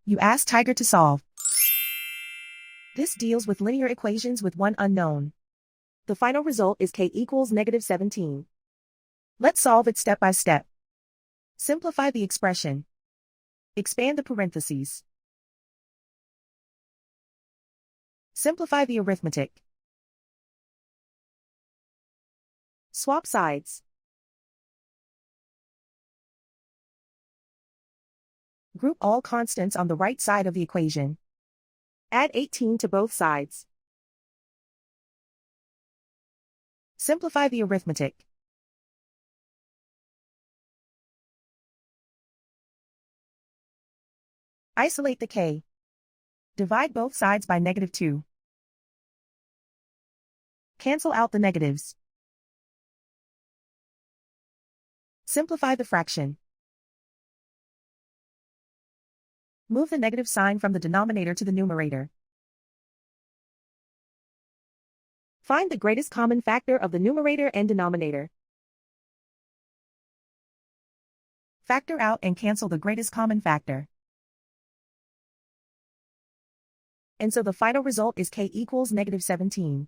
You ask Tiger to solve. This deals with linear equations with one unknown. The final result is k equals -17. Let's solve it step by step. Simplify the expression. Expand the parentheses. Simplify the arithmetic. Swap sides. Group all constants on the right side of the equation. Add 18 to both sides. Simplify the arithmetic. Isolate the k. Divide both sides by -2. Cancel out the negatives. Simplify the fraction. Move the negative sign from the denominator to the numerator. Find the greatest common factor of the numerator and denominator. Factor out and cancel the greatest common factor. And so the final result is k equals -17.